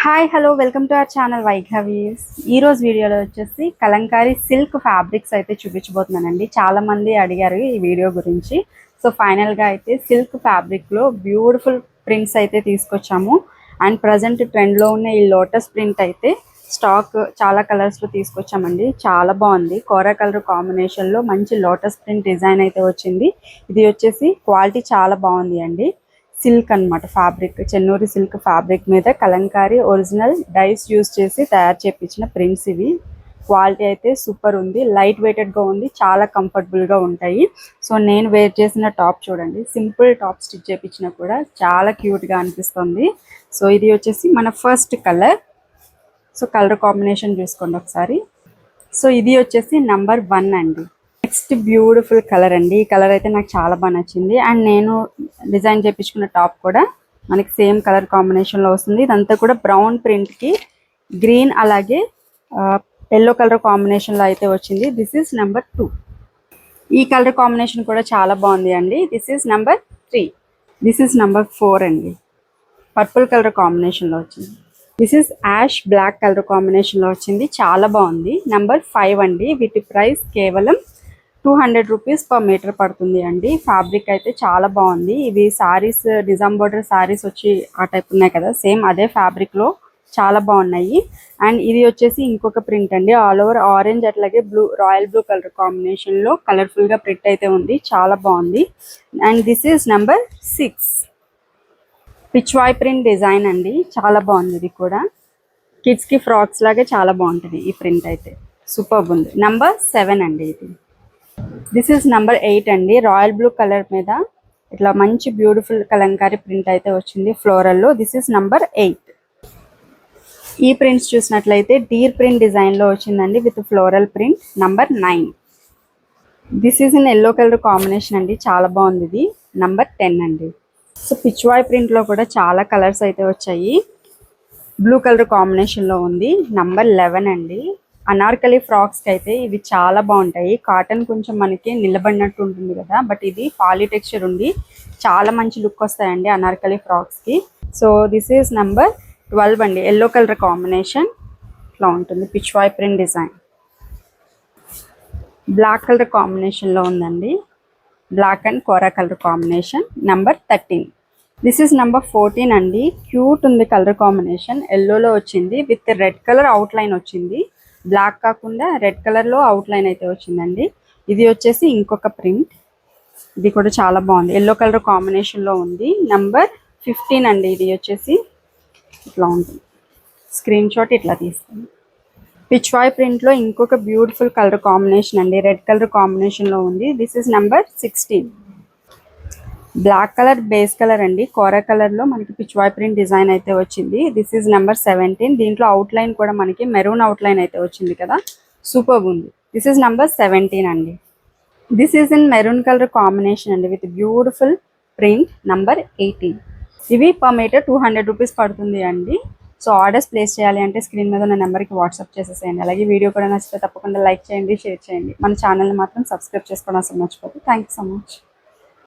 Hi hello welcome to our channel వైఘవీస్. ఈరోజు వీడియోలో వచ్చేసి కలంకారీ సిల్క్ ఫ్యాబ్రిక్స్ అయితే చూపించబోతున్నానండి. చాలామంది అడిగారు ఈ వీడియో గురించి. సో ఫైనల్గా అయితే సిల్క్ ఫ్యాబ్రిక్లో బ్యూటిఫుల్ ప్రింట్స్ అయితే తీసుకొచ్చాము. అండ్ ప్రజెంట్ ట్రెండ్లో ఉన్న ఈ లోటస్ ప్రింట్ అయితే స్టాక్ చాలా కలర్స్లో తీసుకొచ్చామండి. చాలా బాగుంది. కోరా కలర్ కాంబినేషన్లో మంచి లోటస్ ప్రింట్ డిజైన్ అయితే వచ్చింది. ఇది వచ్చేసి క్వాలిటీ చాలా బాగుంది అండి. సిల్క్ అన్నమాట ఫ్యాబ్రిక్, చెన్నూరి సిల్క్ ఫ్యాబ్రిక్ మీద కలంకారీ ఒరిజినల్ డైస్ యూజ్ చేసి తయారు చేయించిన ప్రింట్స్ ఇవి. క్వాలిటీ అయితే సూపర్ ఉంది. లైట్ వెయిటెడ్గా ఉంది. చాలా కంఫర్టబుల్గా ఉంటాయి. సో నేను వేర్ చేసిన టాప్ చూడండి, సింపుల్ టాప్ స్టిచ్ చేయించినా కూడా చాలా క్యూట్గా అనిపిస్తుంది. సో ఇది వచ్చేసి మన first colour. So colour combination చూసుకోండి ఒకసారి. సో ఇది వచ్చేసి నంబర్ 1 అండి. నెక్స్ట్ బ్యూటిఫుల్ కలర్ అండి. ఈ కలర్ అయితే నాకు చాలా బాగా నచ్చింది. అండ్ నేను డిజైన్ చేయించుకున్న టాప్ కూడా మనకి సేమ్ కలర్ కాంబినేషన్లో వస్తుంది. ఇదంతా కూడా బ్రౌన్ ప్రింట్కి గ్రీన్ అలాగే ఎల్లో కలర్ కాంబినేషన్లో అయితే వచ్చింది. This is number 2. ఈ కలర్ కాంబినేషన్ కూడా చాలా బాగుంది అండి. This is number 3. This is number 4 అండి. పర్పుల్ కలర్ కాంబినేషన్లో వచ్చింది. This is ash black colour కాంబినేషన్లో వచ్చింది. చాలా బాగుంది. నెంబర్ 5 అండి. వీటి ప్రైస్ కేవలం 200 రూపీస్ పర్ మీటర్ పడుతుంది అండి. ఫ్యాబ్రిక్ అయితే చాలా బాగుంది. ఇవి సారీస్, డిజైన్ బోర్డర్ సారీస్ వచ్చి ఆ టైప్ ఉన్నాయి కదా, సేమ్ అదే ఫ్యాబ్రిక్లో చాలా బాగున్నాయి. అండ్ ఇది వచ్చేసి ఇంకొక ప్రింట్ అండి. ఆల్ ఓవర్ ఆరెంజ్ అట్లాగే బ్లూ, రాయల్ బ్లూ కలర్ కాంబినేషన్లో కలర్ఫుల్గా ప్రింట్ అయితే ఉంది. చాలా బాగుంది. And this is number 6. Pichwai print design అండి. చాలా బాగుంది. ఇది కూడా కిడ్స్కి ఫ్రాక్స్ లాగే చాలా బాగుంటుంది ఈ ప్రింట్ అయితే. సూపర్ ఉంది. నెంబర్ 7 అండి. ఇది దిస్ ఈజ్ నెంబర్ 8 అండి. రాయల్ బ్లూ కలర్ మీద ఇట్లా మంచి బ్యూటిఫుల్ కలంకారీ ప్రింట్ అయితే వచ్చింది ఫ్లోరల్లో. This is number 8. ఈ ప్రింట్స్ చూసినట్లయితే డీర్ ప్రింట్ డిజైన్లో వచ్చిందండి with floral print. Number 9. This is in yellow colour combination అండి. చాలా బాగుంది. ఇది నెంబర్ 10 అండి. సో పిచ్వాయ్ ప్రింట్లో కూడా చాలా కలర్స్ అయితే వచ్చాయి. బ్లూ కలర్ కాంబినేషన్లో ఉంది. నెంబర్ 11 అండి. అనార్కలి ఫ్రాక్స్కి అయితే ఇవి చాలా బాగుంటాయి. కాటన్ కొంచెం మనకి నిలబడినట్టు ఉంటుంది కదా, బట్ ఇది పాలీ టెక్స్చర్ ఉండి చాలా మంచి లుక్ వస్తాయండి అనార్కలి ఫ్రాక్స్కి. సో దిస్ ఈజ్ నెంబర్ 12 అండి. ఎల్లో కలర్ కాంబినేషన్ ఇట్లా ఉంటుంది. Pichwai print design black colour కాంబినేషన్లో ఉందండి. బ్లాక్ అండ్ కోరా colour combination. Number 13. This is number 14 అండి. క్యూట్ ఉంది కలర్ కాంబినేషన్. ఎల్లోలో వచ్చింది విత్ రెడ్ కలర్ అవుట్లైన్ వచ్చింది. బ్లాక్ కాకుండా రెడ్ కలర్లో అవుట్లైన్ అయితే వచ్చిందండి. ఇది వచ్చేసి ఇంకొక ప్రింట్. ఇది కూడా చాలా బాగుంది. ఎల్లో కలర్ కాంబినేషన్లో ఉంది. నెంబర్ 15 అండి. ఇది వచ్చేసి ఇట్లా ఉంటుంది. స్క్రీన్ షాట్ ఇట్లా తీస్తుంది. పిచ్వాయ్ ప్రింట్లో ఇంకొక బ్యూటిఫుల్ కలర్ కాంబినేషన్ అండి. రెడ్ కలర్ కాంబినేషన్లో ఉంది. This is number 16. Black colour base colour అండి. కోరా కలర్లో మనకి పిచ్వాయ్ ప్రింట్ డిజైన్ అయితే వచ్చింది. This is number 17. దీంట్లో అవుట్లైన్ కూడా మనకి మెరూన్ అవుట్లైన్ అయితే వచ్చింది కదా, సూపర్ ఉంది. దిస్ ఈజ్ నెంబర్ 17 అండి. This is in maroon colour combination అండి విత్ బ్యూటిఫుల్ ప్రింట్. నెంబర్ 18. ఇవి పర్ మీటర్ 200 రూపీస్ పడుతుంది అండి. సో ఆర్డర్స్ ప్లేస్ చేయాలి అంటే స్క్రీన్ మీద ఉన్న నెంబర్కి వాట్సాప్ చేసేసేయండి. అలాగే వీడియో కూడా నచ్చితే తప్పకుండా లైక్ చేయండి, షేర్ చేయండి. మన ఛానల్ని మాత్రం సబ్స్క్రైబ్ చేసుకోవడం అసలు మర్చిపోతుంది. Thank you so much.